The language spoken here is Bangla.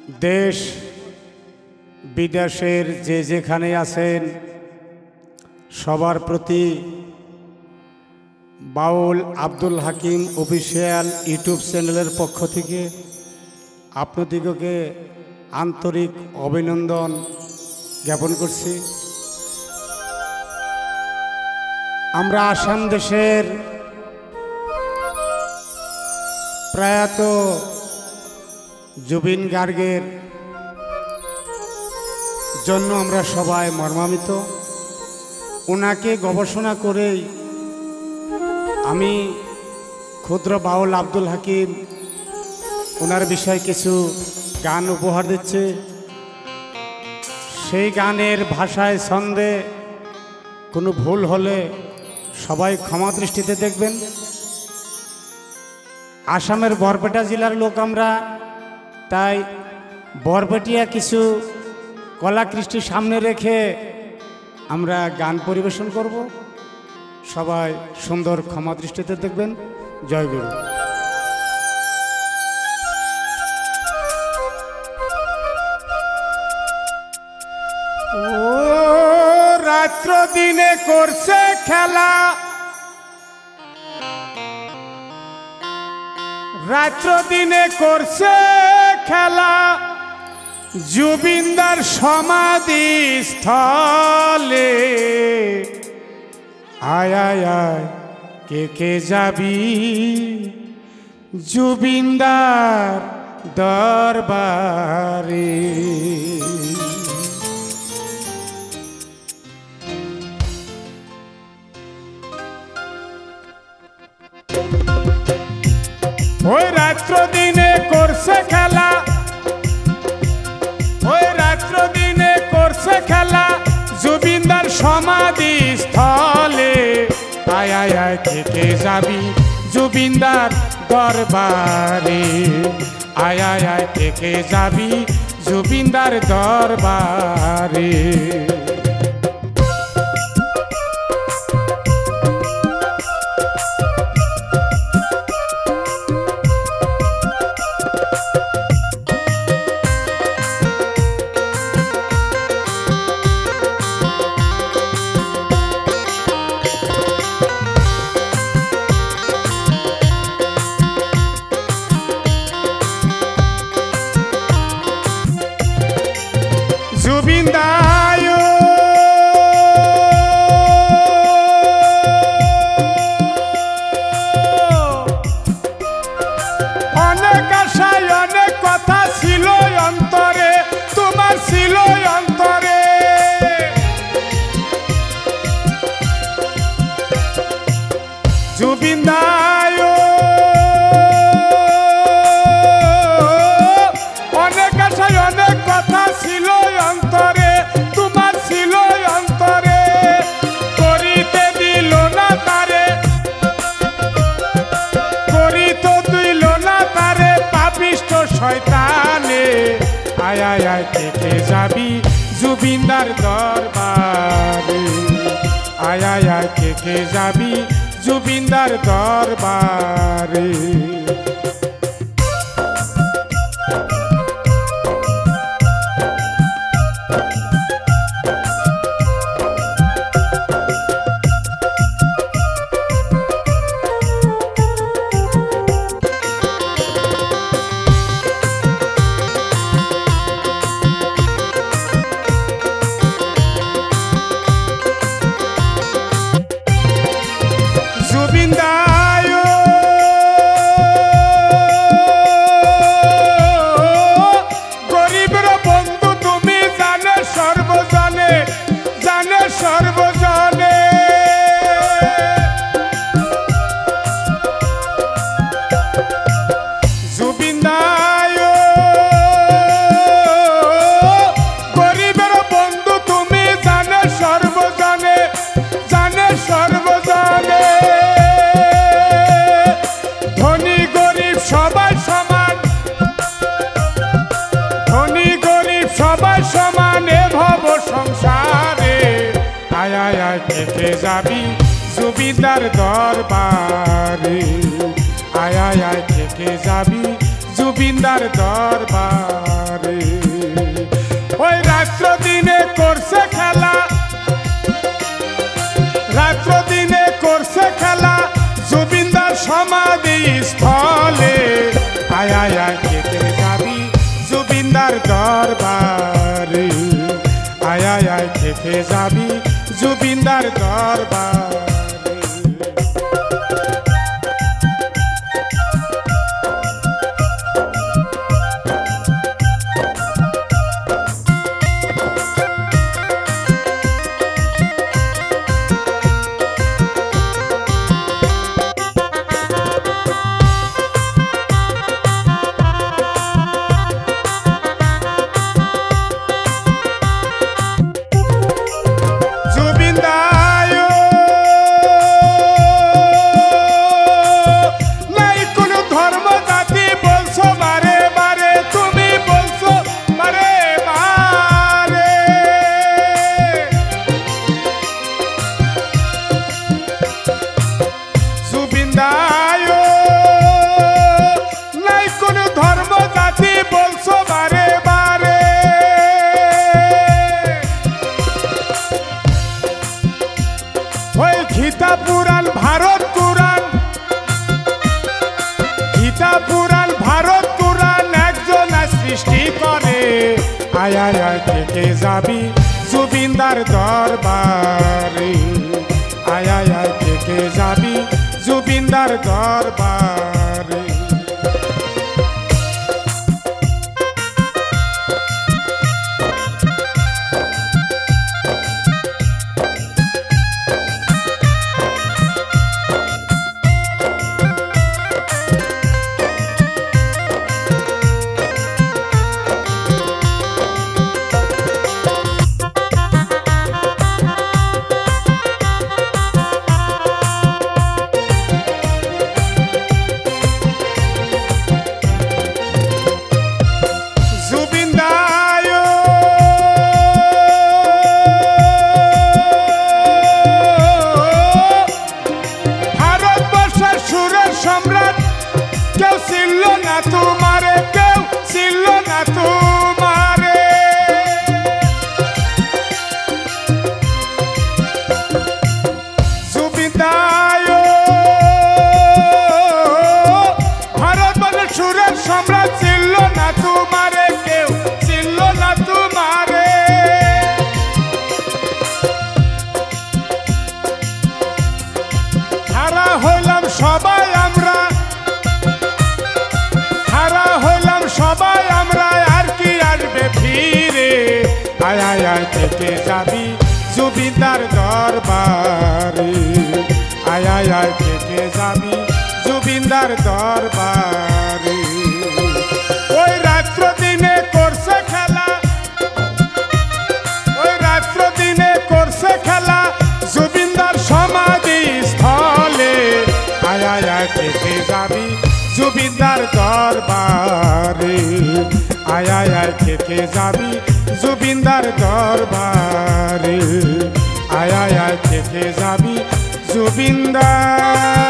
দেশ বিদেশের যে যেখানে আছেন সবার প্রতি বাউল আব্দুল হাকিম অফিসিয়াল ইউটিউব চ্যানেলের পক্ষ থেকে আপনাদিগকে আন্তরিক অভিনন্দন জ্ঞাপন করছি। আমরা আসাম দেশের প্রয়াত জুবিন গার্গের জন্য আমরা সবাই মর্মান্বিত। ওনাকে গবেষণা করেই আমি ক্ষুদ্র বাউল আব্দুল হাকিম ওনার বিষয়ে কিছু গান উপহার দিচ্ছে। সেই গানের ভাষায় ছন্দে কোনো ভুল হলে সবাই ক্ষমা দৃষ্টিতে দেখবেন। আসামের বরপেটা জেলার লোক আমরা, তাই বরপেটিয়া কিছু কলাকৃষ্টি সামনে রেখে আমরা গান পরিবেশন করব। সবাই সুন্দর ক্ষমা দৃষ্টিতে দেখবেন। জয় গুরু। ও রাত্র দিনে করছে খেলা, রাত্র দিনে করছে খেলা, জুবিনদার সমাধি স্থলে। আয় আয় আয় কে কে যাবি জুবিনদার দরবারে। ওই রাত্র দিনে করছে খেলা, ওই রাত্র দিনে করছে খেলা, জুবিনদার সমাধি স্থলে। আয় আয় আয় থেকে যাবি জুবিনদার দরবারে। আয় আয় আয় থেকে যাবি জুবিনদার দরবারে। জুবিনদায় অনেক আশায় অনেক কথা ছিল অন্তরে, তোমার ছিল অন্তরে। জুবিনদায় অনেক আশায় অনেক কথা ছিল অন্তরে, তোমার ছিল অন্তরে। করিতে দিল না তারে, করিতে দিল না তারে পাপিষ্ঠ শয়তানে। আয় আয় আয় থেকে যাবি জুবিনদার দরবারে। আয় আয় আয় থেকে যাবি জুবিনদার দরবারে। জুবিনদায় গরিবের বন্ধু তুমি, জানে সর্বজনে, জানে সর্বজনে। জুবিনদায় গরিবের বন্ধু তুমি, জানে সর্বজনে, জানে সর্বজনে। ধনী গরিব সবাই সমান, ধনী গরিব সবাই সমান এ ভব সংসারে। আয় আয় আয় থেকে যাবি জুবিনদার দরবারে। আয় আয় আয় থেকে যাবি জুবিনদার দরবারে। জুবিনদার দরবারে আয় আয় আয় থেকে যাবি জুবিনদার দরবারে গীতা পুরাণ ভারত কুরআন গীতা পুরাণ ভারত কুরআন একজন সৃষ্টি করে আয় আয় আয় থেকে যাবি জুবিনদার দরবারে আয় আয় আয় থেকে যাবি জুবিনদার দরবারে সম্রাট কেউ ছিল না তোমারে কেউ ছিল না তোমারে জুবিনদার ভারতবর্ষের সুরের সম্রাট ছিল না তোমারে কেউ ছিল না তোমারে হারা হইলাম সবাই সবাই আমরা আর কি আসবে ফিরে আয় আয় আয় থেকে যাবি জুবিনদার দরবারে আয় আয় আয় থেকে যাবি জুবিনদার দরবারে ওই রাত্র দিনে করছে খেলা ওই রাত্র দিনে করছে খেলা জুবিনদার সমাধি স্থলে আয় আয় আয় থেকে যাবি জুবিনদার দরবারে আয় আয় আয় থেকে যাবি জুবিনদার দরবারে আয় আয় আয় থেকে যাবি জুবিনদার